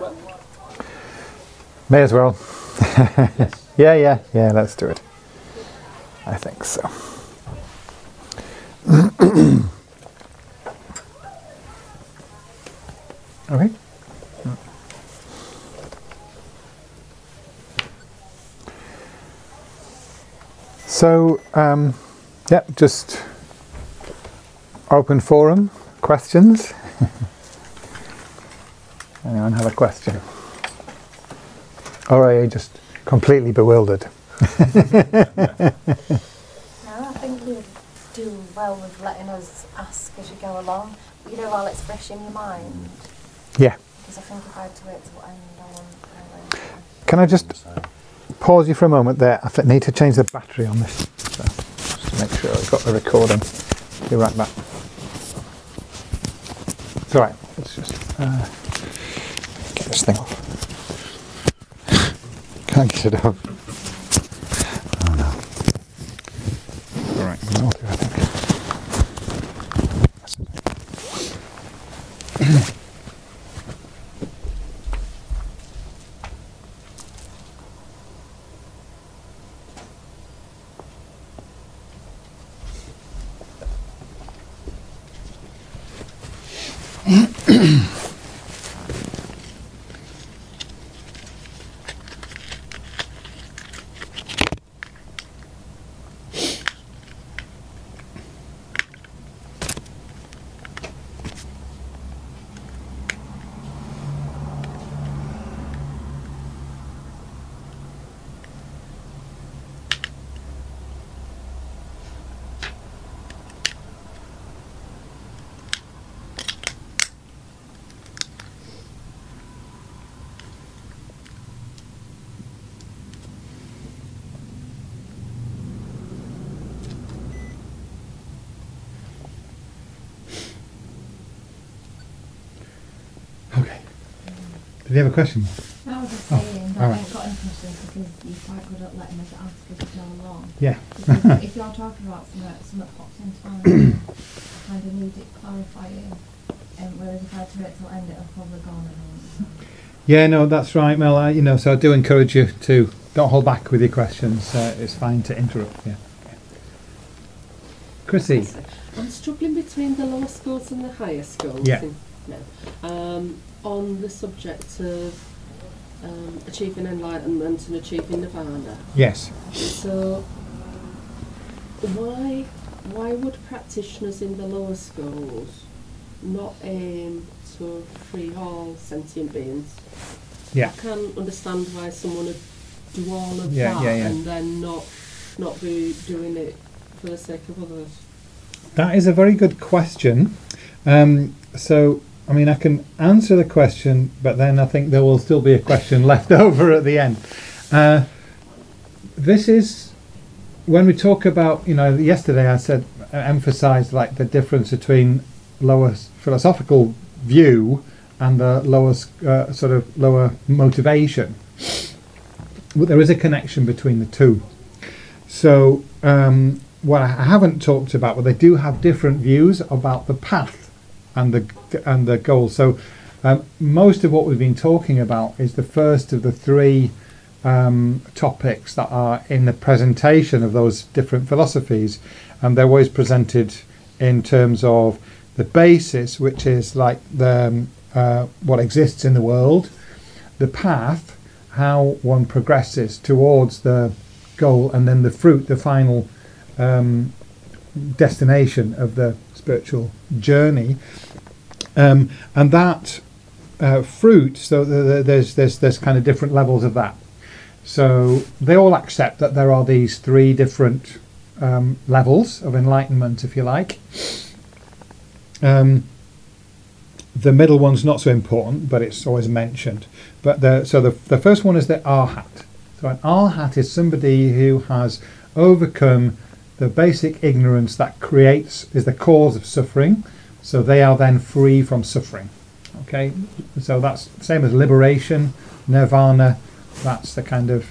well? May as well. Yes. Yeah, let's do it. I think so. Okay. So, yeah, just open forum, questions. Anyone have a question? Or are you just completely bewildered? No, I think you do well with letting us ask as you go along, you know, while it's fresh in your mind. Yeah. Because I think if I had to wait till end, I won't. Can I just pause you for a moment there? I need to change the battery on this, so just to make sure I've got the recording. Be right back. It's all right. Let's just get this thing off. Can't get it off. Oh no. All right, that'll do, I think. That's it. Did you have a question? I was just saying that I alright. ain't got any questions because you're quite good at letting us ask as we go along. Yeah. Because if you're talking about something that pops into mind, I kind of need it clarifying. Whereas if I had to wait till end, it'll probably go on and on. Yeah, no, that's right, Mel. You know, so I do encourage you to don't hold back with your questions. It's fine to interrupt. Yeah. Chrissy. I'm struggling between the lower schools and the higher schools. Yeah. On the subject of achieving enlightenment and achieving nirvana. Yes. So, why would practitioners in the lower schools not aim to free all sentient beings? Yeah. I can understand why someone would do all of Yeah, that yeah. and then not be doing it for the sake of others. That is a very good question. So, I mean, I can answer the question, but then I think there will still be a question left over at the end. This is, when we talk about, you know, yesterday I said, emphasised like the difference between lower philosophical view and the lower sort of lower motivation. But there is a connection between the two. So, what I haven't talked about, but they do have different views about the path and the goal. So most of what we've been talking about is the first of the three topics that are in the presentation of those different philosophies, and they're always presented in terms of the basis, which is like the what exists in the world, the path, how one progresses towards the goal, and then the fruit, the final destination of the spiritual journey, and that fruit. So there's kind of different levels of that. So they all accept that there are these three different levels of enlightenment, if you like. The middle one's not so important, but it's always mentioned. But the first one is the arhat. So an arhat is somebody who has overcome the basic ignorance that is the cause of suffering, so they are then free from suffering. Okay, so that's the same as liberation, nirvana. That's the kind of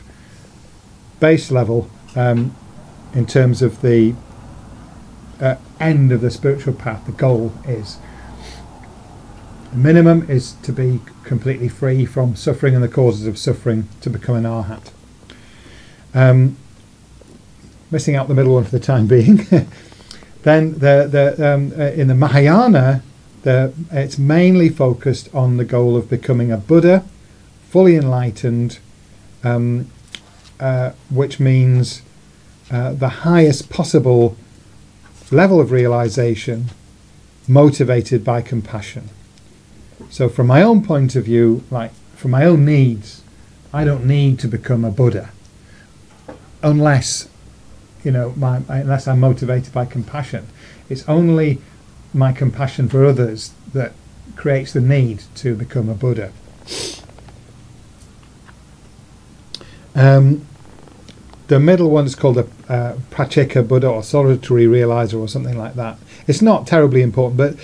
base level in terms of the end of the spiritual path. The goal is. The minimum is to be completely free from suffering and the causes of suffering to become an arhat. Missing out the middle one for the time being. Then in the Mahayana, it's mainly focused on the goal of becoming a Buddha, fully enlightened, which means the highest possible level of realization motivated by compassion. So from my own point of view, like for my own needs, I don't need to become a Buddha unless, unless I'm motivated by compassion. It's only my compassion for others that creates the need to become a Buddha. The middle one is called a Pracheka Buddha or solitary realizer or something like that. It's not terribly important, but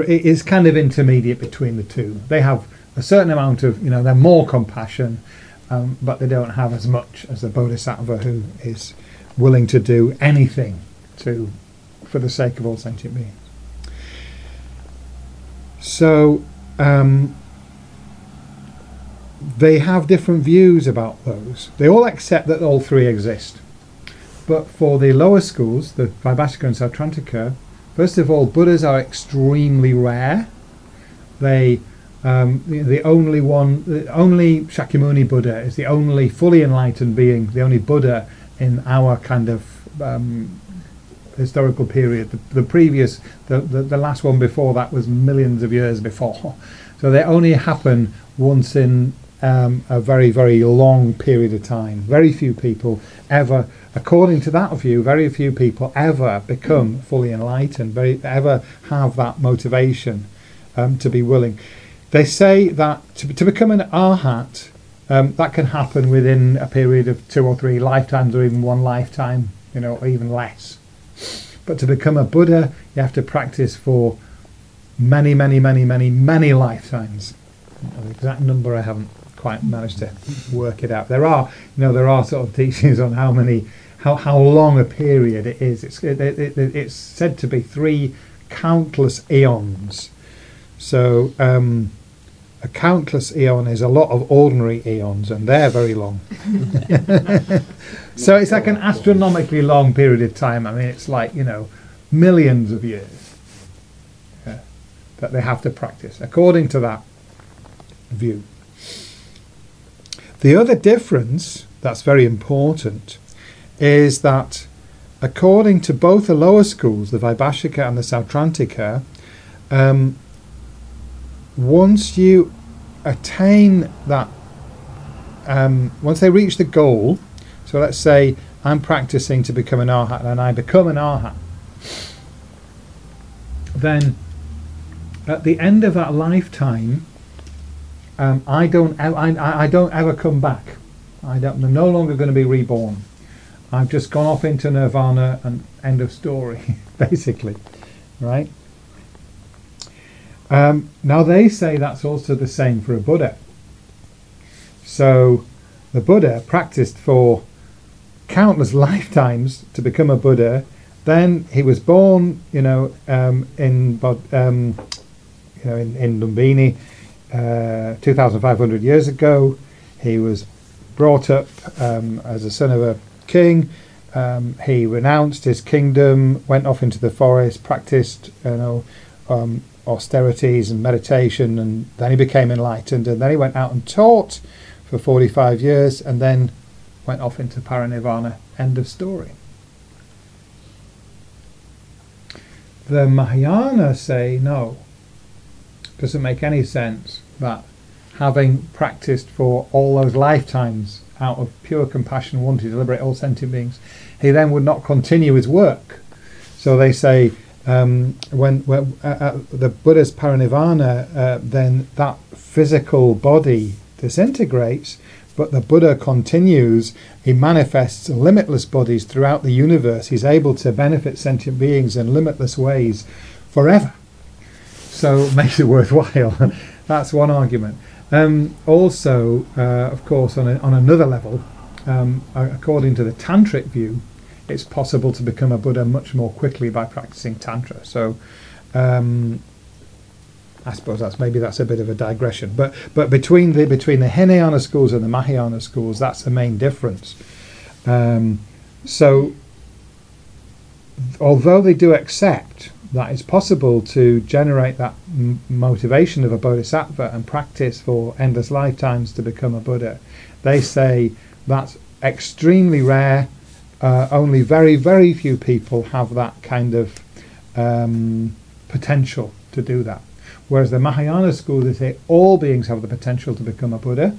it is kind of intermediate between the two. They have a certain amount of, they're more compassion, but they don't have as much as the Bodhisattva who is willing to do anything for the sake of all sentient beings. So they have different views about those. They all accept that all three exist. But for the lower schools, the Vaibhashika and Sautrantika, first of all, Buddhas are extremely rare. The only Shakyamuni Buddha is the only fully enlightened being, the only Buddha in our kind of historical period. The last one before that was millions of years before. So they only happen once in a very, very long period of time. Very few people ever, according to that view, very few people ever become fully enlightened, ever have that motivation to be willing. They say that to become an arhat, that can happen within a period of 2 or 3 lifetimes, or even one lifetime, or even less. But to become a Buddha, you have to practice for many, many, many, many, many lifetimes. The exact number I haven't quite managed to work it out. There are sort of teachings on how long a period it is. It's said to be 3 countless eons. So a countless eon is a lot of ordinary eons, and they're very long. So it's like an astronomically long period of time. I mean, it's like, millions of years that they have to practice, according to that view. The other difference that's very important is that according to both the lower schools, the Vaibhashika and the Sautrantika, once you attain that, once they reach the goal, so let's say I'm practicing to become an arhat and I become an arhat, then at the end of that lifetime, I don't ever come back. I'm no longer going to be reborn. I've just gone off into nirvana and end of story, basically, right? Now they say that's also the same for a Buddha. So the Buddha practiced for countless lifetimes to become a Buddha. Then he was born, in Lumbini, 2,500 years ago. He was brought up as a son of a king. He renounced his kingdom, went off into the forest, practiced, austerities and meditation, and then he became enlightened, and then he went out and taught for 45 years, and then went off into parinirvana. End of story. The Mahayana say no. Doesn't make any sense that having practiced for all those lifetimes out of pure compassion, wanting to liberate all sentient beings, he then would not continue his work. So they say when the Buddha's parinirvana, then that physical body disintegrates, but the Buddha continues. He manifests limitless bodies throughout the universe. He's able to benefit sentient beings in limitless ways forever. So it makes it worthwhile. That's one argument. Also, of course, on another level, according to the tantric view, it's possible to become a Buddha much more quickly by practicing Tantra. So I suppose that's a bit of a digression. But between the Hinayana schools and the Mahayana schools, that's the main difference. So although they do accept that it's possible to generate that motivation of a bodhisattva and practice for endless lifetimes to become a Buddha, they say that's extremely rare. Only very, very few people have that kind of potential to do that. Whereas the Mahayana school, they say all beings have the potential to become a Buddha,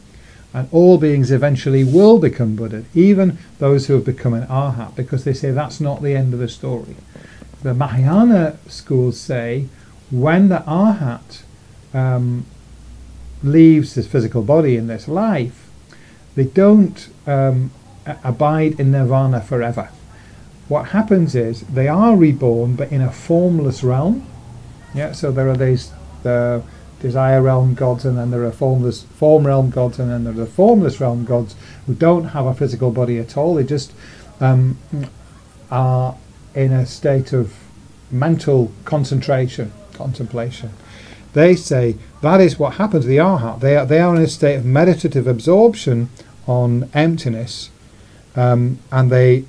and all beings eventually will become Buddha, even those who have become an Arhat, because they say that's not the end of the story. The Mahayana schools say when the Arhat leaves this physical body in this life, they don't abide in nirvana forever. What happens is they are reborn, but in a formless realm. Yeah, so there are these desire realm gods, and then there are form realm gods, and then there are the formless realm gods who don't have a physical body at all. They just are in a state of mental contemplation. They say that is what happens to the Arhat. They are in a state of meditative absorption on emptiness, and they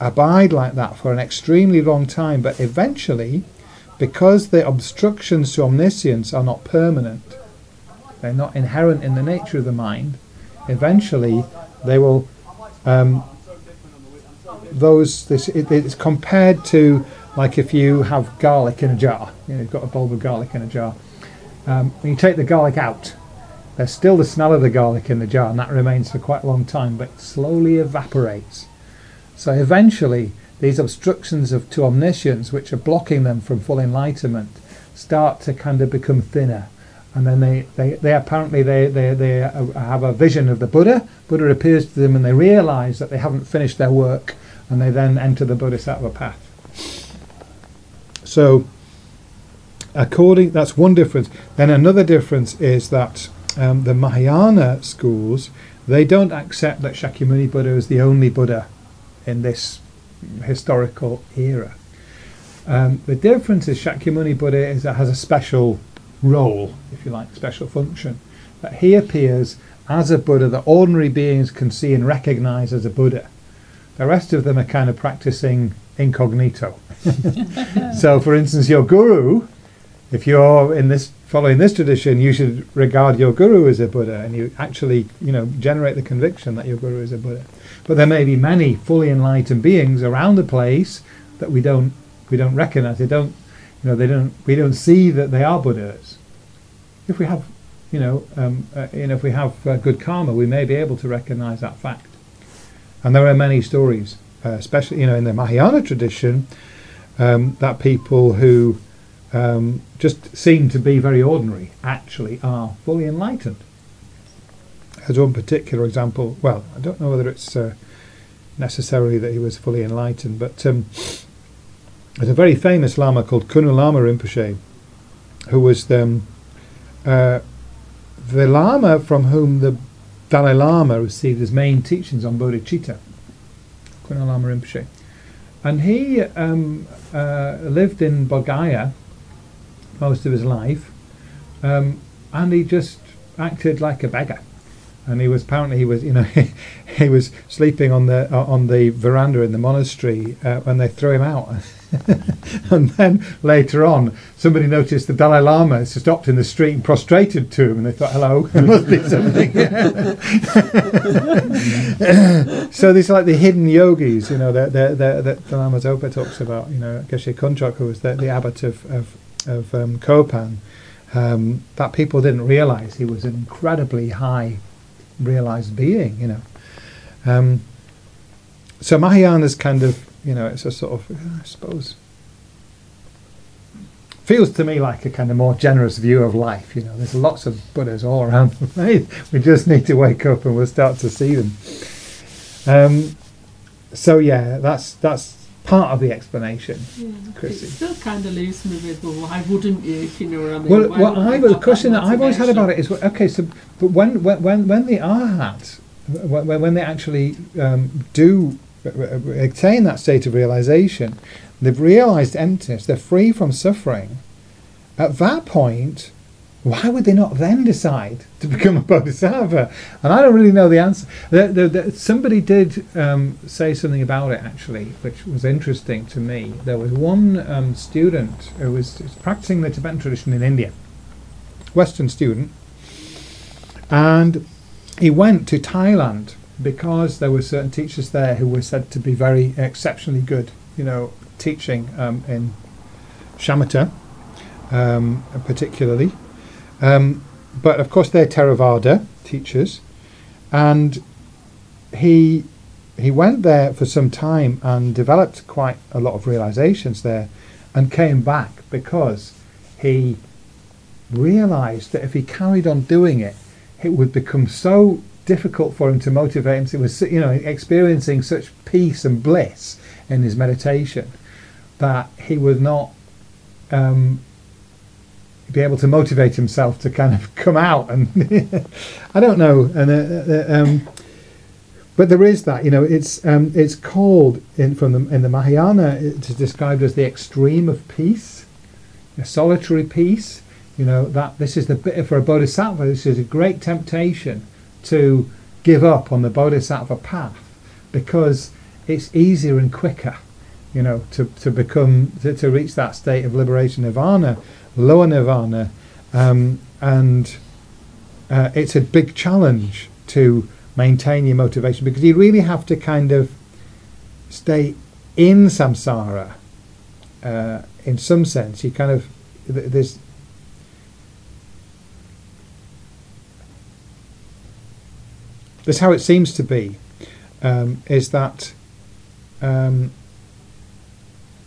abide like that for an extremely long time, but eventually, because the obstructions to omniscience are not permanent, they're not inherent in the nature of the mind, eventually they will it's compared to like if you have garlic in a jar. You've got a bulb of garlic in a jar. When you take the garlic out, there's still the smell of the garlic in the jar, and that remains for quite a long time, but it slowly evaporates. So eventually these obstructions to omniscience, which are blocking them from full enlightenment, start to kind of become thinner, and then they apparently have a vision of the Buddha. Buddha appears to them, and they realize that they haven't finished their work, and they then enter the Bodhisattva path. So that's one difference. Then another difference is that the Mahayana schools, they don't accept that Shakyamuni Buddha is the only Buddha in this historical era. The difference is Shakyamuni Buddha has a special role, if you like, special function. That he appears as a Buddha that ordinary beings can see and recognize as a Buddha. The rest of them are kind of practicing incognito. So, for instance, your guru, if you're following this tradition, you should regard your guru as a Buddha, and you actually, generate the conviction that your guru is a Buddha. But there may be many fully enlightened beings around the place that we don't recognize. We don't see that they are Buddhas. If we have, if we have good karma, we may be able to recognize that fact. And there are many stories, especially in the Mahayana tradition, that people who just seem to be very ordinary actually are fully enlightened. As one particular example, well, I don't know whether it's necessarily that he was fully enlightened, but there's a very famous Lama called Kunu Lama Rinpoche, who was the Lama from whom the Dalai Lama received his main teachings on bodhicitta, Kunu Lama Rinpoche. And he lived in Bodh Gaya most of his life, and he just acted like a beggar. And he was he was sleeping on the veranda in the monastery when they threw him out. And then later on, somebody noticed the Dalai Lama stopped in the street and prostrated to him, and they thought, "Hello, there must be something." So these are like the hidden yogis, that the Lama Zopa talks about. Geshe Kunchok, who was the abbot of Kopan, that people didn't realize he was an incredibly high realized being, so Mahayana's kind of, it's a sort of, I suppose, feels to me like a kind of more generous view of life. There's lots of Buddhas all around the place. We just need to wake up and we'll start to see them. So yeah, that's part of the explanation, Chrissy. It still kind of leaves me with, well, why wouldn't you, if you know what I mean? Well, the question that I've always had about it is, okay, so but when the Arhat, when they actually do attain that state of realization, they've realized emptiness, they're free from suffering. At that point, why would they not then decide to become a bodhisattva? And I don't really know the answer. Somebody did say something about it, actually, which was interesting to me. There was one student who was practicing the Tibetan tradition in India, Western student, and he went to Thailand because there were certain teachers there who were said to be very exceptionally good, teaching in shamatha, particularly. But of course they're Theravada teachers, and he went there for some time and developed quite a lot of realizations there, and came back because he realized that if he carried on doing it, it would become so difficult for him to motivate him. It was, experiencing such peace and bliss in his meditation that he would not be able to motivate himself to kind of come out. And I don't know. And but there is that. It's called in the Mahayana. It's described as the extreme of peace, a solitary peace. That this is the bit for a bodhisattva. This is a great temptation to give up on the bodhisattva path, because it's easier and quicker, to reach that state of liberation, nirvana, lower nirvana, and it's a big challenge to maintain your motivation, because you really have to kind of stay in samsara. In some sense, you kind of That's how it seems to be, is that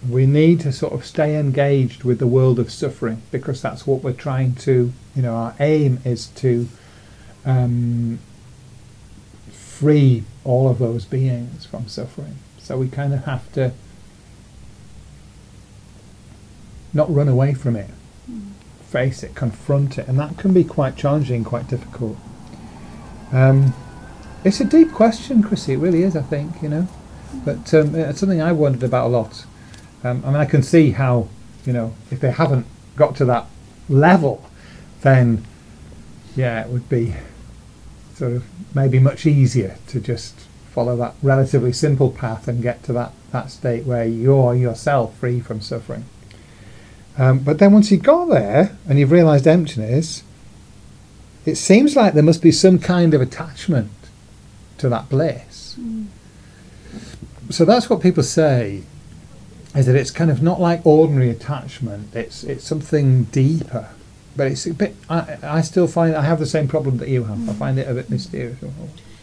we need to sort of stay engaged with the world of suffering, because that's what we're trying to, our aim is to free all of those beings from suffering. So we kind of have to not run away from it, face it, confront it, and that can be quite challenging, quite difficult. It's a deep question, Chrissy, it really is, I think, but it's something I wondered about a lot. I can see how, if they haven't got to that level, then, it would be sort of maybe much easier to just follow that relatively simple path and get to that state where you're yourself free from suffering. But then once you've got there and you've realised emptiness, it seems like there must be some kind of attachment to that bliss. So that's what people say, is that it's kind of not like ordinary attachment, it's something deeper, but it's a bit, I still find I have the same problem that you have. I find it a bit mysterious.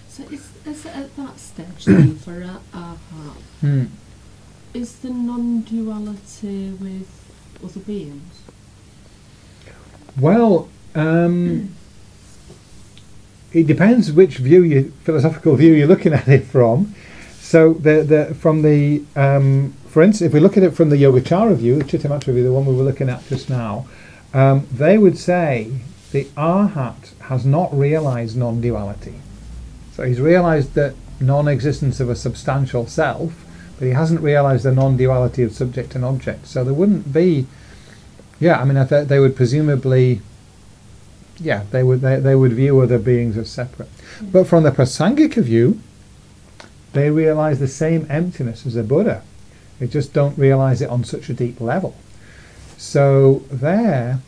So is it at that stage then for our part, is the non-duality with other beings? Well, it depends which philosophical view you're looking at it from. So for instance, if we look at it from the Yogacara view, the Chittamatra view, the one we were looking at just now, they would say the Arhat has not realized non-duality. So he's realized the non-existence of a substantial self, but he hasn't realized the non-duality of subject and object. So there wouldn't be, they would presumably, they would view other beings as separate. But from the Prasangika view, they realize the same emptiness as a Buddha. They just don't realize it on such a deep level. So there,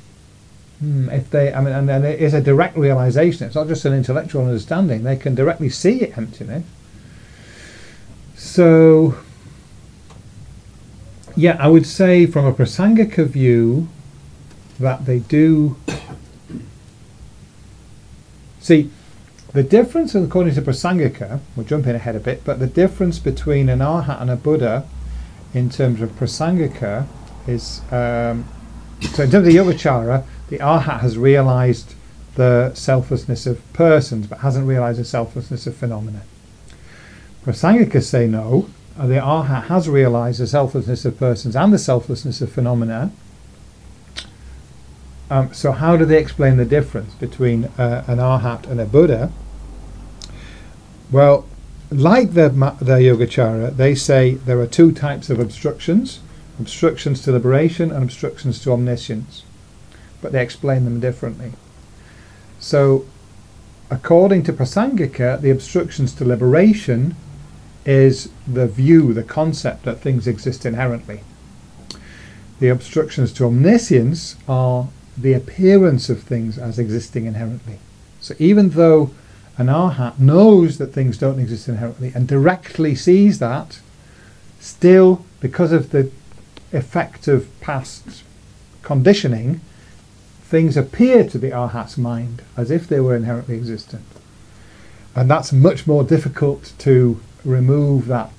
and it is a direct realization. It's not just an intellectual understanding. They can directly see it, emptiness. So, I would say from a Prasangika view that they do. See, the difference, according to Prasangika, we're jumping ahead a bit, but the difference between an Arhat and a Buddha in terms of Prasangika is, so in terms of the Yogacara, the Arhat has realized the selflessness of persons, but hasn't realized the selflessness of phenomena. Prasangika say no, the Arhat has realized the selflessness of persons and the selflessness of phenomena. So how do they explain the difference between an Arhat and a Buddha? Well, like the Yogacara, they say there are two types of obstructions to liberation and obstructions to omniscience. but they explain them differently. So, according to Prasangika, the obstructions to liberation is the view, the concept that things exist inherently. The obstructions to omniscience are the appearance of things as existing inherently. So even though an arhat knows that things don't exist inherently and directly sees that, still, because of the effect of past conditioning, things appear to the arhat's mind as if they were inherently existent. And that's much more difficult to remove, that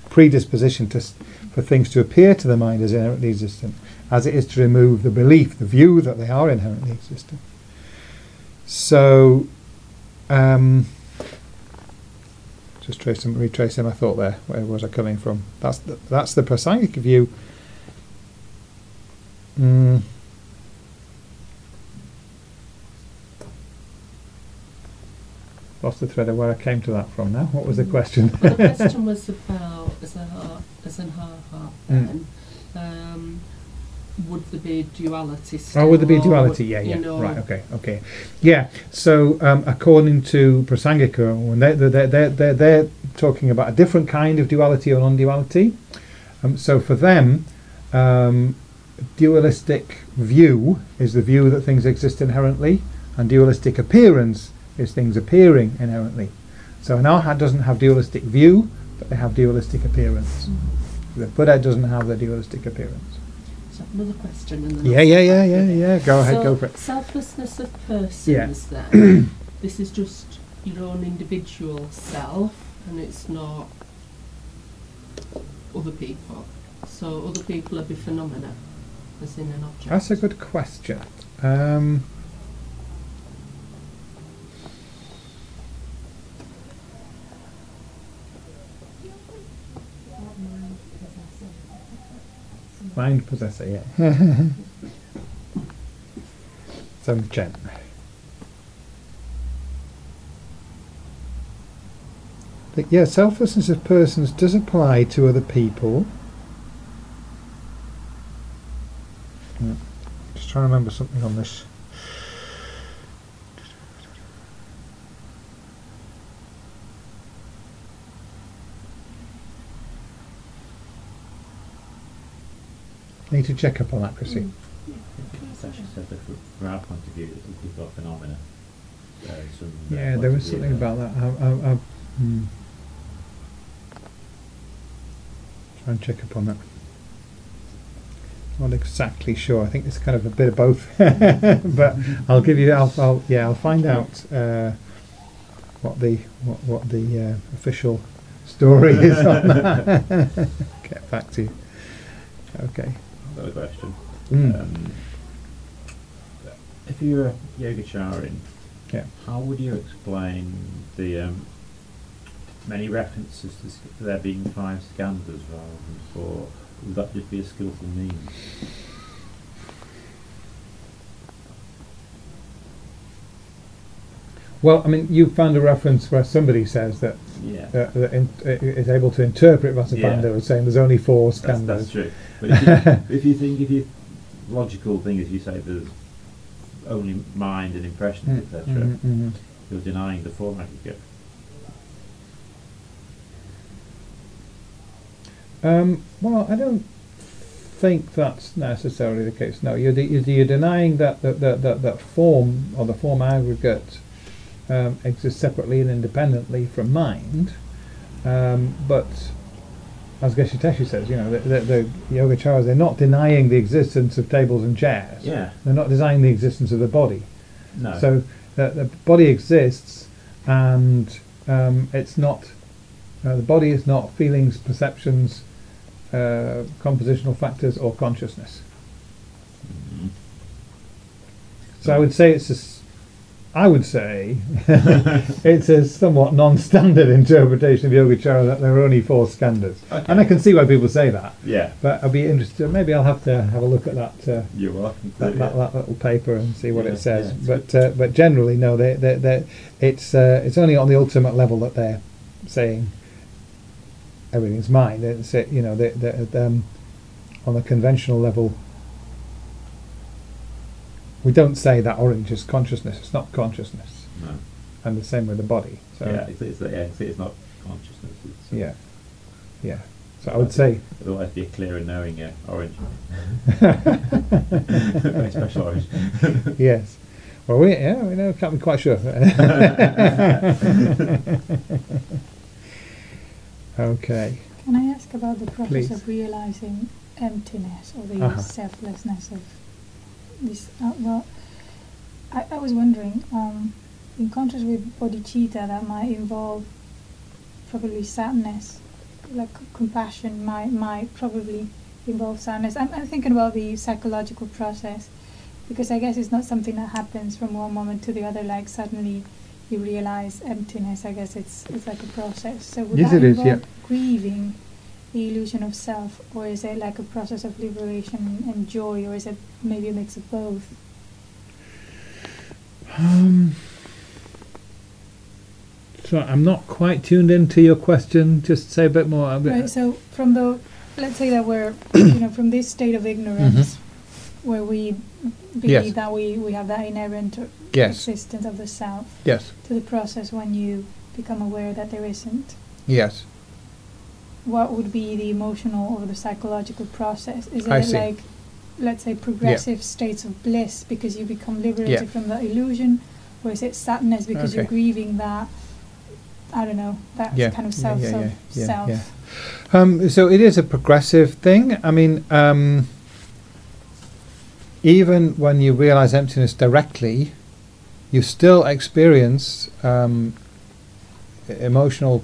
predisposition for things to appear to the mind as inherently existent, as it is to remove the belief, the view that they are inherently existent. So, just retracing my thought there. Where was I coming from? That's the Prasangika view. Lost the thread of where I came to that from now. What was the question? Well, the question was about, as an heart then, would there be duality still? Oh, would there be duality? Yeah, you know, right, okay. Yeah, so according to Prasangika, when they're talking about a different kind of duality or non-duality. So for them, dualistic view is the view that things exist inherently, and dualistic appearance is things appearing inherently. So an arhat doesn't have dualistic view, but they have dualistic appearance. The Buddha doesn't have the dualistic appearance. So another question. And then Yeah. Go ahead, so go for it. Selflessness of persons Yeah. then, this is just your own individual self, and it's not other people. So other people are the phenomena, as in an object. That's a good question. Mind possessor, yeah. Some Chen. Yeah, selflessness of persons does apply to other people. Just trying to remember something on this. Need to check up on that, Chrissy. It's actually said that from our point of view, we've got phenomena. Yeah, there was something about that. Try and check up on that. Not exactly sure. I think it's kind of a bit of both, but I'll give you. I'll find out what the official story is on that. Get back to you. Okay. Another question. Mm. If you're a Yogacharin, Yeah. how would you explain the many references to there being 5 skandhas rather than 4? Would that just be a skillful means? Well, I mean, you found a reference where somebody says that is able to interpret Vasubandhu as saying there's only 4 skandhas. That's true. But if you logical thing is you say there's only mind and impressions, etc., you're denying the form aggregate. Well, I don't think that's necessarily the case. No, you're denying that that form or the form aggregate exists separately and independently from mind. But as Geshe says, you know, the Yogacaras, they're not denying the existence of tables and chairs. Yeah. They're not denying the existence of the body. No. So the body exists, and it's not. The body is not feelings, perceptions, compositional factors, or consciousness. Mm-hmm. So I would say it's a somewhat non-standard interpretation of Yogacara that there are only 4 skandhas, and I can see why people say that. Yeah. But I'd be interested. Maybe I'll have to have a look at that. You're welcome. That little paper and see what it says. Yeah, but generally, no. It's only on the ultimate level that they're saying everything's mine. It's on the conventional level. we don't say that orange is consciousness. It's not consciousness. No. And the same with the body. So Yeah, it's not consciousness. It's, yeah, yeah. So I would say otherwise, it'd be a clear and knowing orange. Very special orange. yes. Well, we know, can't be quite sure. Okay. Can I ask about the process Please. of realizing emptiness or the Uh-huh. selflessness of this? Well, I was wondering, in contrast with bodhicitta, that might involve probably sadness, like compassion might probably involve sadness. I'm thinking about the psychological process, because I guess it's not something that happens from one moment to the other, like suddenly you realize emptiness. I guess it's like a process. So would Yes, that it is, involve yeah. grieving the illusion of self, or is it like a process of liberation and joy, or is it maybe a mix of both? So I'm not quite tuned into your question. Just say a bit more. Right, so from let's say that we're, from this state of ignorance, where we believe Yes. that we have that inherent Yes. existence of the self, Yes. to the process when you become aware that there isn't, Yes. what would be the emotional or the psychological process? Is I it see. like, let's say, progressive states of bliss because you become liberated Yeah. from the illusion, or is it sadness because you're Okay. grieving that, I don't know, that Yeah. kind of Yeah, self, yeah, self? yeah. So it is a progressive thing. I mean, even when you realize emptiness directly, you still experience emotional,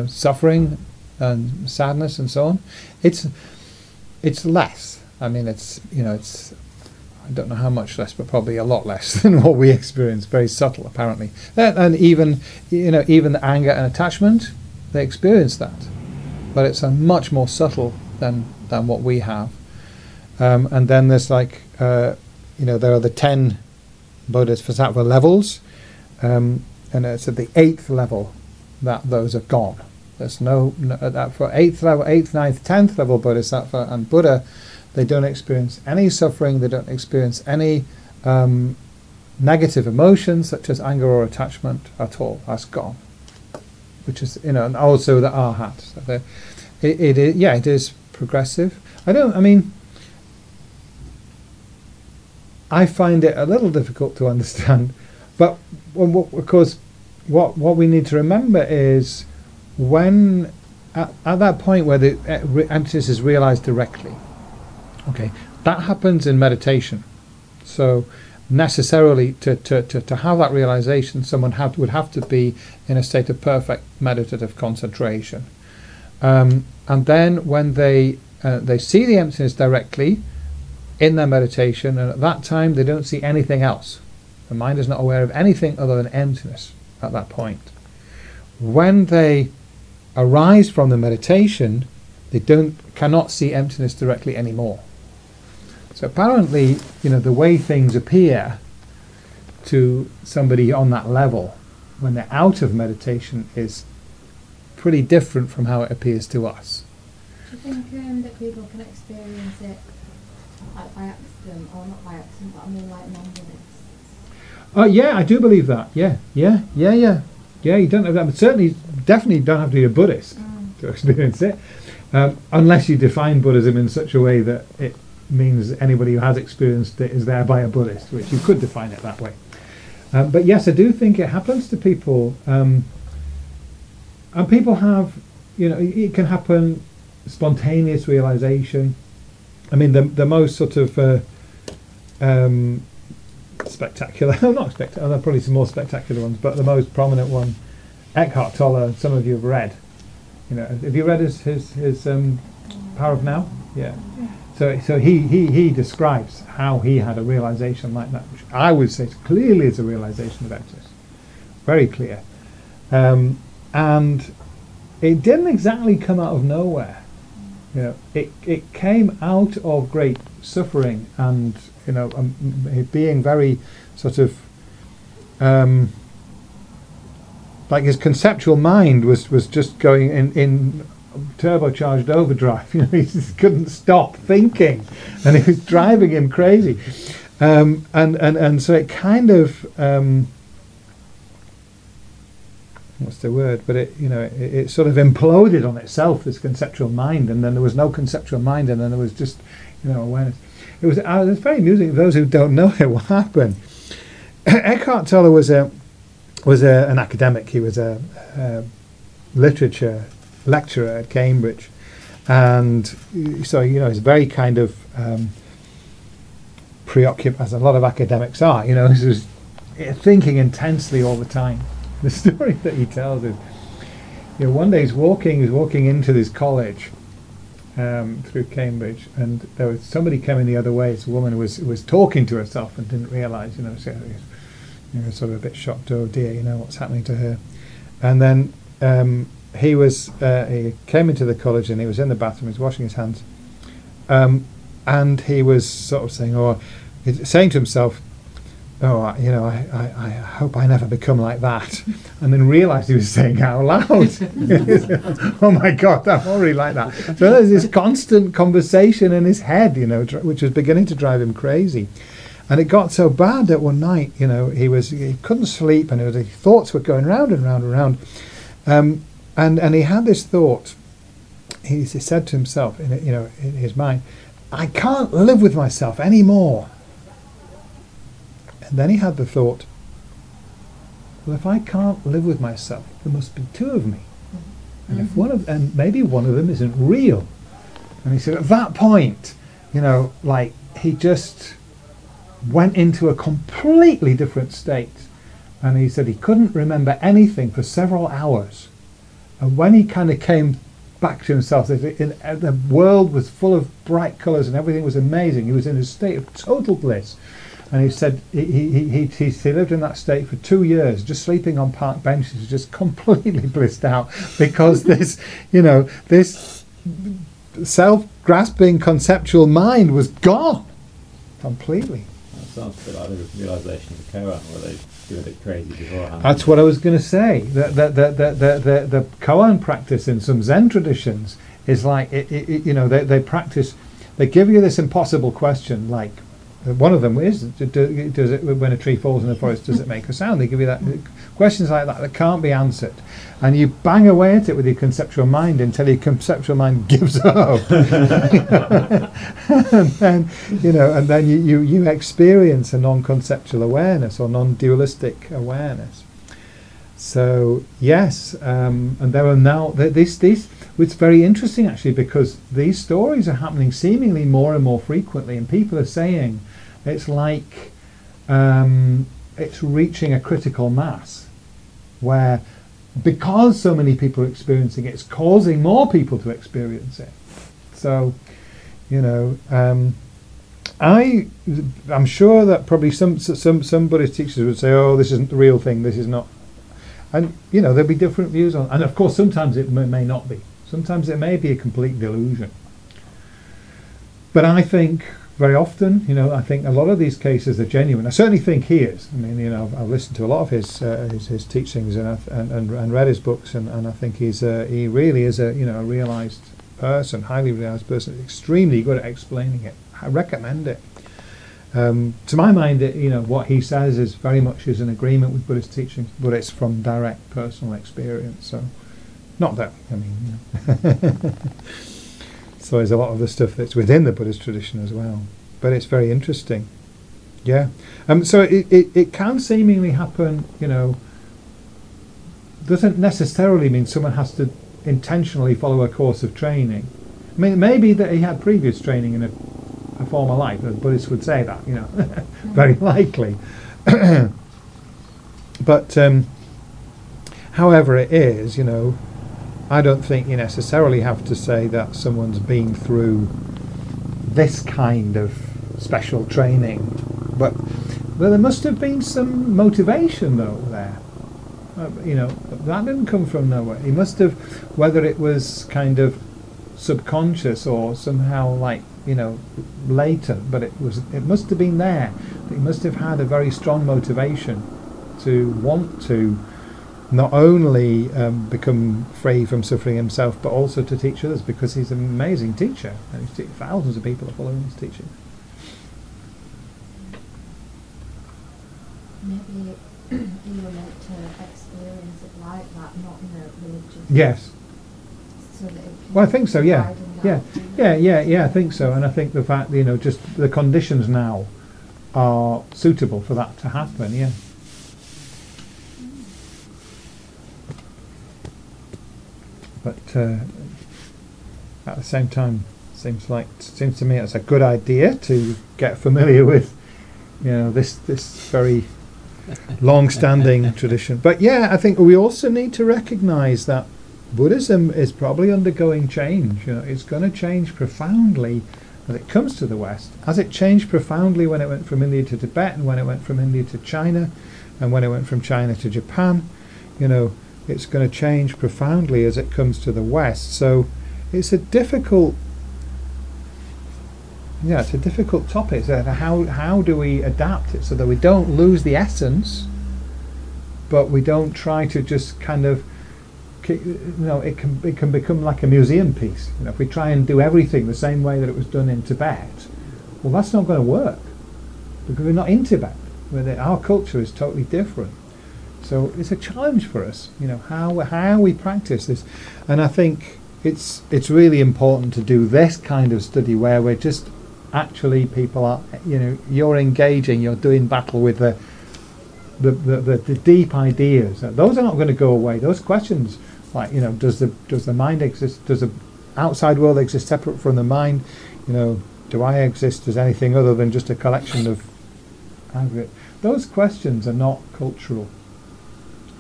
suffering and sadness and so on. It's less. I mean, it's I don't know how much less, but probably a lot less than what we experience. Very subtle, apparently. And even the anger and attachment, they experience that, but it's a much more subtle than what we have. And then there's like there are the 10 bodhisattva levels, and it's at the 8th level that those are gone. There's no that for 8th level, 8th, 9th, 10th level bodhisattva and Buddha, they don't experience any suffering. They don't experience any negative emotions such as anger or attachment at all. That's gone. Which is and also the arhat. So it is progressive. I find it a little difficult to understand, but of course, what we need to remember is when at that point where the emptiness is realized directly. Okay, that happens in meditation. So necessarily to have that realization, someone would have to be in a state of perfect meditative concentration, and then when they see the emptiness directly in their meditation, and at that time they don't see anything else. The mind is not aware of anything other than emptiness at that point. When they arise from the meditation, they cannot see emptiness directly anymore. So apparently, the way things appear to somebody on that level when they're out of meditation is pretty different from how it appears to us. Do you think that people can experience it like by accident, or not by accident, but I mean like non-Buddhists? Yeah, I do believe that. Yeah. You don't have that, but definitely don't have to be a Buddhist to experience it, unless you define Buddhism in such a way that it means anybody who has experienced it is thereby a Buddhist, which you could define it that way. But yes, I do think it happens to people, and people have, it can happen spontaneous realization. I mean, the most sort of spectacular, not spectacular, there are probably some more spectacular ones, but the most prominent one, Eckhart Tolle, some of you have read. Have you read his Power of Now? Yeah. So he describes how he had a realization like that, which I would say clearly is a realization of emptiness. Very clear. And it didn't exactly come out of nowhere. It came out of great suffering and being very sort of like his conceptual mind was just going in turbocharged overdrive. He just couldn't stop thinking, and it was driving him crazy. And so it kind of what's the word? But it sort of imploded on itself, this conceptual mind, and then there was no conceptual mind, and then there was just awareness. It was very amusing. Those who don't know it, what happened? Eckhart Tolle was an academic. He was a literature lecturer at Cambridge, and so he's very kind of preoccupied, as a lot of academics are. He was thinking intensely all the time. The story that he tells is, one day he's walking into this college through Cambridge, and there was somebody coming the other way. This woman was talking to herself and didn't realise, so he was sort of a bit shocked. Oh dear, what's happening to her? And then he came into the college and he was in the bathroom. He was washing his hands, and he was sort of saying to himself, "Oh, I hope I never become like that," and then realised he was saying out loud, "Oh my God, I'm already like that." So there's this constant conversation in his head, which was beginning to drive him crazy. And it got so bad that one night, he couldn't sleep, and his thoughts were going round and round and round. And he had this thought. He said to himself, in his mind, "I can't live with myself anymore." And then he had the thought, well, if I can't live with myself, there must be two of me. And if maybe one of them isn't real. And he said at that point, he just went into a completely different state. And he said he couldn't remember anything for several hours. And when he kind of came back to himself, the world was full of bright colours and everything was amazing. He was in a state of total bliss. And he said he lived in that state for 2 years, just sleeping on park benches, just completely blissed out, because this self-grasping conceptual mind was gone completely. That sounds a bit like the realisation of the koan, where they do a bit crazy beforehand. That's what I was going to say. The koan practice in some Zen traditions is like they practice. They give you this impossible question, like. One of them is, does it, when a tree falls in the forest, does it make a sound? They give you that questions like that can't be answered, and you bang away at it with your conceptual mind until your conceptual mind gives up, and then you experience a non-conceptual awareness or non-dualistic awareness. So yes, and there are now these. It's very interesting actually, because these stories are happening seemingly more and more frequently, and people are saying it's like it's reaching a critical mass where, because so many people are experiencing it, it's causing more people to experience it. So, I'm sure that probably some Buddhist teachers would say, "Oh, this isn't the real thing. This is not," and there'll be different views on. And of course, sometimes it may not be. Sometimes it may be a complete delusion. But I think very often, I think a lot of these cases are genuine. I certainly think he is. I mean, I've listened to a lot of his teachings and read his books, and I think he really is a realised person, highly realised person, extremely good at explaining it. I recommend it. To my mind, what he says is very much is in agreement with Buddhist teachings, but it's from direct personal experience. So. Not that, so there's a lot of the stuff that's within the Buddhist tradition as well. But it's very interesting. Yeah. So it can seemingly happen, doesn't necessarily mean someone has to intentionally follow a course of training. I mean, it may be that he had previous training in a former life, as Buddhists would say that, very likely. But however it is, I don't think you necessarily have to say that someone's been through this kind of special training, but there must have been some motivation though there. That didn't come from nowhere. He must have, whether it was kind of subconscious or somehow latent, but it must have been there. He must have had a very strong motivation to want to not only become free from suffering himself, but also to teach others, because he's an amazing teacher, and thousands of people are following his teaching. maybe you were meant to experience it like that, not in a religious. Yes. So that it can Well, I think so. Yeah. widen that Yeah. view. Yeah. I think so. And I think the fact that, just the conditions now are suitable for that to happen. Yeah. But at the same time, seems to me it's a good idea to get familiar with, this very long-standing tradition. But yeah, I think we also need to recognise that Buddhism is probably undergoing change. It's going to change profoundly as it comes to the West, as it changed profoundly when it went from India to Tibet, and when it went from India to China, and when it went from China to Japan. It's going to change profoundly as it comes to the West. So it's a difficult topic. So how do we adapt it so that we don't lose the essence, but we don't try to just kind of, it can become like a museum piece. If we try and do everything the same way that it was done in Tibet, well, that's not going to work, because we're not in Tibet. Our culture is totally different. So it's a challenge for us, how we practice this. And I think it's really important to do this kind of study where we're just actually, people are, you're engaging, you're doing battle with the deep ideas. Those are not going to go away. Those questions, like, does the mind exist? Does the outside world exist separate from the mind? Do I exist as anything other than just a collection of aggregate? Those questions are not cultural.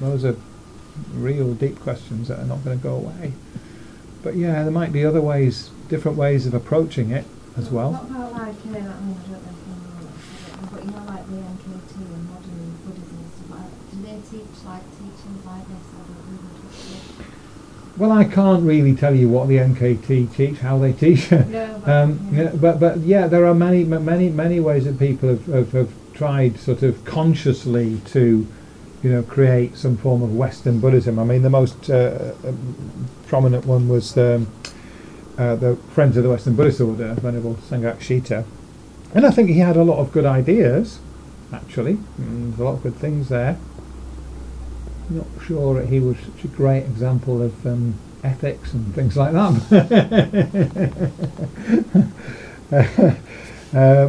Those are real deep questions that are not going to go away. But yeah, there might be other ways, different ways of approaching it as well. What about like, I don't know if you know, but like the NKT and modern Buddhism and stuff like that, do they teach like teachings like this? I don't really touch it. Well, I can't really tell you what the NKT teach, how they teach. No, but yeah, there are many ways that people have tried sort of consciously to, create some form of Western Buddhism. I mean, the most prominent one was the Friends of the Western Buddhist Order, Venerable Sangha-Shita. And I think he had a lot of good ideas, actually. There's a lot of good things there. Not sure that he was such a great example of ethics and things like that.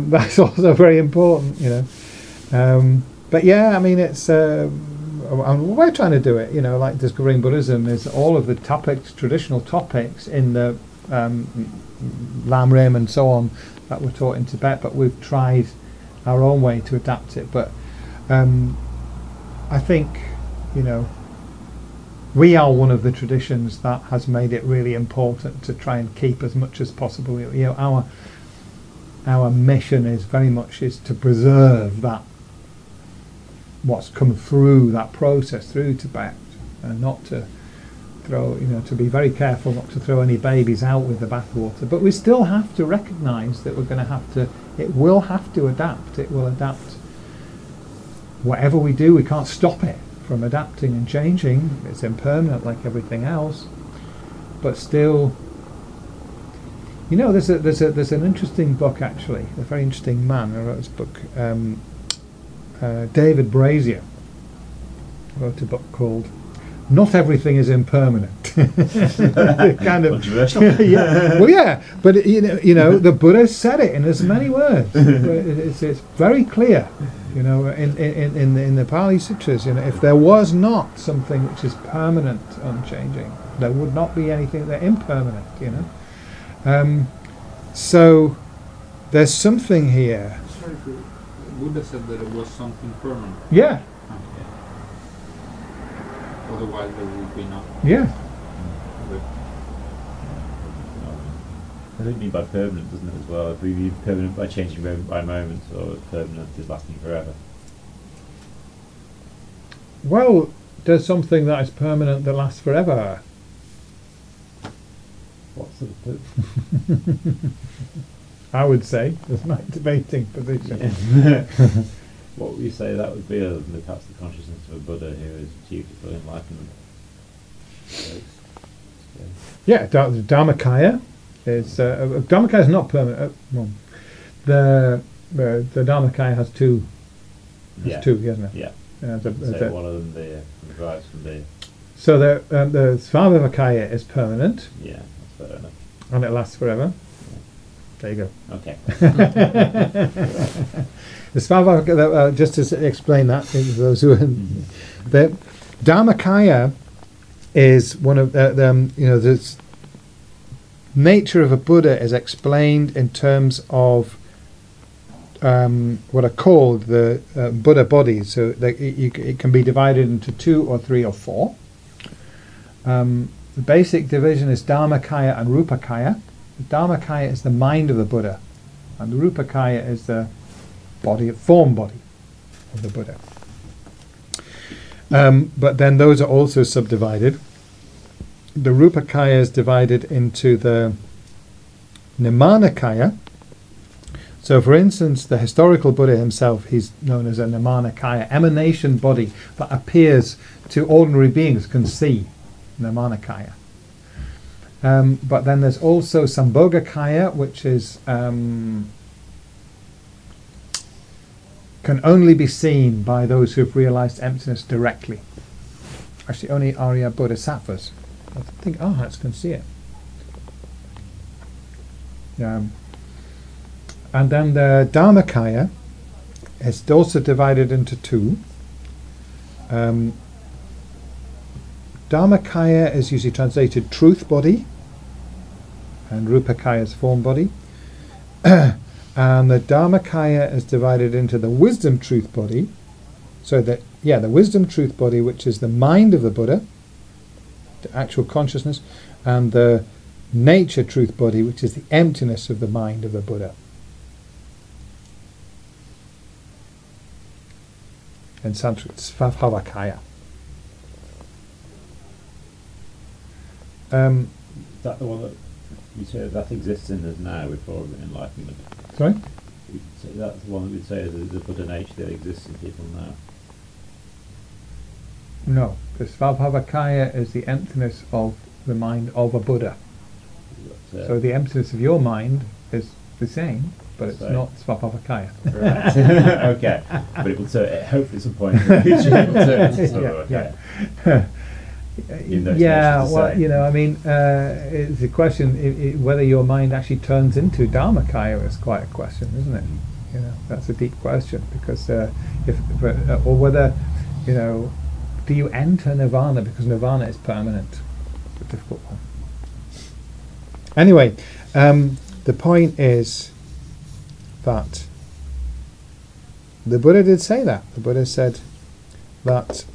That's also very important, but yeah, I mean, it's and we're trying to do it, like Discovering Buddhism is all of the topics, traditional topics in the Lam Rim and so on that were taught in Tibet, but we've tried our own way to adapt it. But I think, we are one of the traditions that has made it really important to try and keep as much as possible. Our mission is very much to preserve that, what's come through that process through Tibet, and not to throw, to be very careful not to throw any babies out with the bathwater. But we still have to recognise that we're going to have to, it will have to adapt. It will adapt. Whatever we do, we can't stop it from adapting and changing. It's impermanent like everything else. But still, there's an interesting book, actually, a very interesting man who wrote this book. David Brazier wrote a book called "Not Everything Is Impermanent." Kind of controversial. Yeah. Well, yeah, but the Buddha said it in as many words. It's very clear, in the Pali Sutras. If there was not something which is permanent, unchanging, there would not be anything that impermanent. So there's something here. Sorry, Buddha said that it was something permanent. Yeah. Otherwise there would be nothing. Yeah. I think mean by permanent, doesn't it, as well? If we mean permanent by changing moment by moment, or permanent is lasting forever. Well, there's something that is permanent that lasts forever. What's the I would say, there's my debating position. What would you say that would be, other than perhaps the consciousness of a Buddha who has achieved full enlightenment? Yeah, the Dharmakaya is Dharmakaya is not permanent. The Dharmakaya has two. Has two, hasn't it? Yeah. Say one of them there derives from there. So the Svabhavakaya is permanent, Yeah, that's fair enough. and it lasts forever. There you go. Okay. The Svabhavakaya, just to explain that, to those who the Dharmakaya is one of the nature of a Buddha is explained in terms of what are called the Buddha bodies. So it can be divided into 2 or 3 or 4. The basic division is Dharmakaya and Rupakaya. The Dharmakaya is the mind of the Buddha, and the Rupakaya is the form body of the Buddha. But then those are also subdivided. The Rupakaya is divided into the Nimanakaya. So, for instance, the historical Buddha himself, he's known as a Nimanakaya, emanation body that appears to ordinary beings, can see, Nimanakaya. But then there's also Sambhogakaya, which is can only be seen by those who have realized emptiness directly. Actually, only Arya Bodhisattvas, I think, arhats can see it. And then the Dharmakaya is also divided into 2. Dharmakaya is usually translated truth body, and Rupakaya is form body. And the Dharmakaya is divided into the wisdom truth body. So the wisdom truth body, which is the mind of the Buddha, the actual consciousness, and the nature truth body, which is the emptiness of the mind of the Buddha. In Sanskrit, Svabhavakaya. That the one that you say that exists in us now before enlightenment? Sorry? That's the one that we'd say is the Buddha nature that exists in people now. No, the Svabhavakaya is the emptiness of the mind of a Buddha. So the emptiness of your mind is the same, but it's not Svabhavakaya. Right. Okay. But it will turn, hopefully at some point in the future, it will turn into Svabhavakaya. Yeah, well, I mean, it's a question whether your mind actually turns into Dharmakaya is quite a question, isn't it? That's a deep question, because or whether, do you enter nirvana, because nirvana is permanent. It's a difficult one. Anyway, the point is that the Buddha did say that. The Buddha said that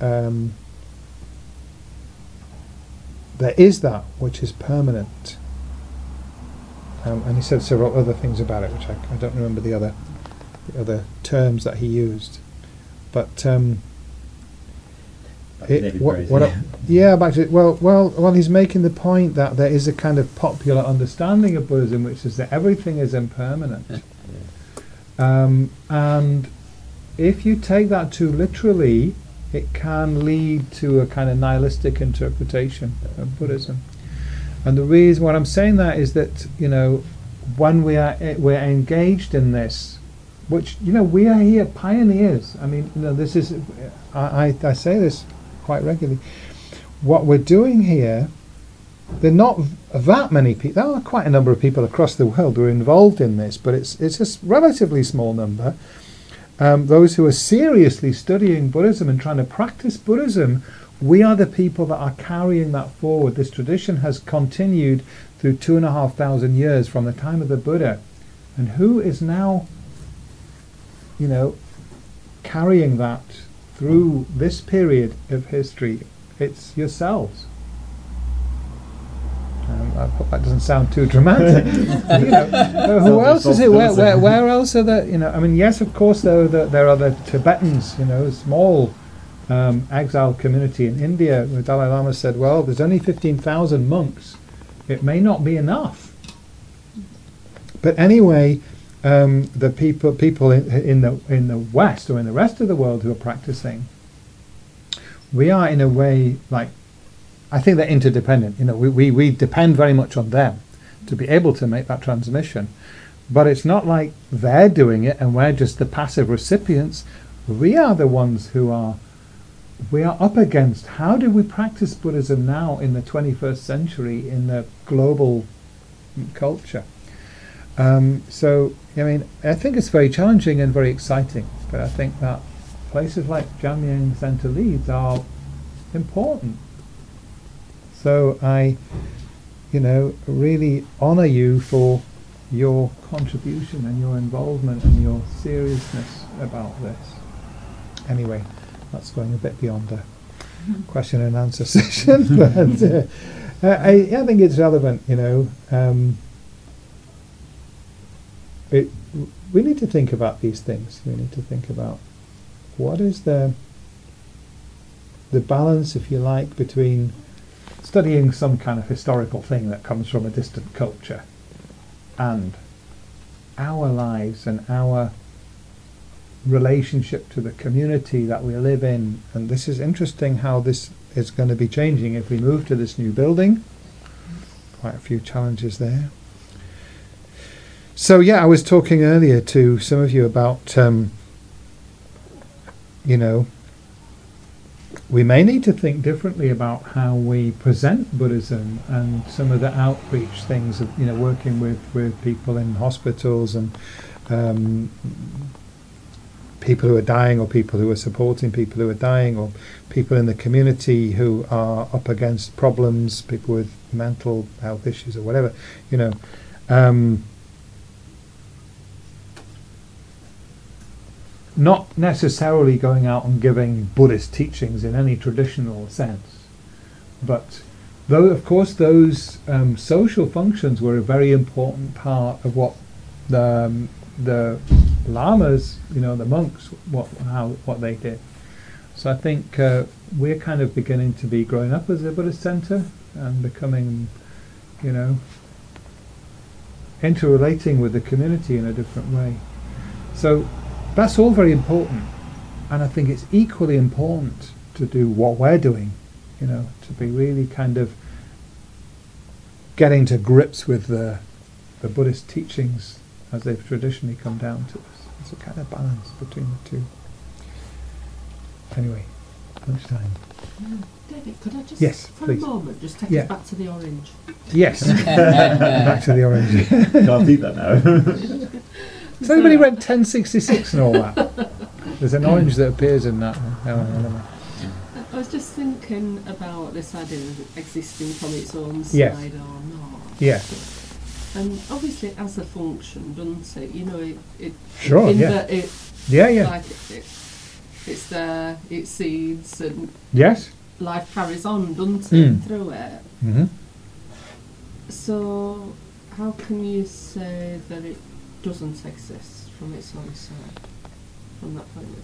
there is that which is permanent. And he said several other things about it, which I don't remember the other terms that he used. But he's making the point that there is a kind of popular understanding of Buddhism, which is that everything is impermanent. And if you take that too literally, it can lead to a kind of nihilistic interpretation of Buddhism. And the reason what I'm saying that is that, when we're engaged in this, which, we are here pioneers. I mean, this is, I say this quite regularly. What we're doing here, there are not that many people. There are quite a number of people across the world who are involved in this, but it's a relatively small number. Those who are seriously studying Buddhism and trying to practice Buddhism, we are the people that are carrying that forward. This tradition has continued through 2,500 years from the time of the Buddha. And who is now, carrying that through this period of history? It's yourselves. I hope that doesn't sound too dramatic. Who else is it? Where else are there? I mean, yes, of course, there are the Tibetans. A small exile community in India. The Dalai Lama said, "Well, there's only 15,000 monks. It may not be enough." But anyway, the people in the West or in the rest of the world who are practicing, we are in a way like. I think they're interdependent. We depend very much on them to be able to make that transmission. But it's not like they're doing it and we're just the passive recipients. We are the ones who are we are up against. How do we practice Buddhism now in the 21st century in the global culture? So, I mean, I think it's very challenging and very exciting, but I think that places like Jamyang Center Leeds are important. So I, really honour you for your contribution and your involvement and your seriousness about this. Anyway, that's going a bit beyond a question and answer session, but I think it's relevant, we need to think about these things. We need to think about what is the balance, if you like, between studying some kind of historical thing that comes from a distant culture and our lives and our relationship to the community that we live in. And this is interesting how this is going to be changing if we move to this new building. Quite a few challenges there. So yeah, I was talking earlier to some of you about we may need to think differently about how we present Buddhism and some of the outreach things of working with people in hospitals and people who are dying, or people who are supporting people who are dying, or people in the community who are up against problems, people with mental health issues or whatever, not necessarily going out and giving Buddhist teachings in any traditional sense, but though of course those social functions were a very important part of what the lamas, the monks, what they did. So I think we're kind of beginning to be growing up as a Buddhist centre and becoming, interrelating with the community in a different way. So that's all very important, and I think it's equally important to do what we're doing, to be really kind of getting to grips with the Buddhist teachings as they've traditionally come down to us. It's a kind of balance between the two. Anyway, lunchtime. David, could I just, yes, for please. a moment, just take us back to the orange? Yes, back to the orange. Can't eat that now. Has anybody read 1066 and all that? There's an orange that appears in that. I was just thinking about this idea of existing from its own Yes. side or not. Yes. And obviously it has a function, doesn't it? It Sure, in yeah. that it, Yeah. like it's there, it seeds, and Yes. life carries on, doesn't it, through it? Mm-hmm. So how can you say that it doesn't exist from its own side, from that point of view?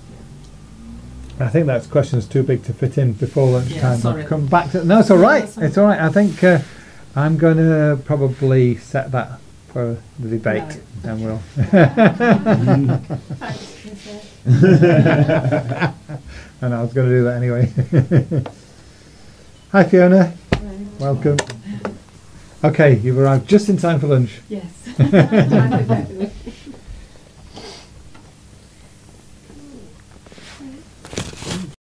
I think that question's too big to fit in before lunchtime. Sorry. I'll come back to. No, it's all right. that's all right. It's all right. I think I'm going to probably set that for the debate, Right. and we'll. Thanks, Chris. And I was going to do that anyway. Hi, Fiona. Welcome. Okay, you've arrived just in time for lunch. Yes.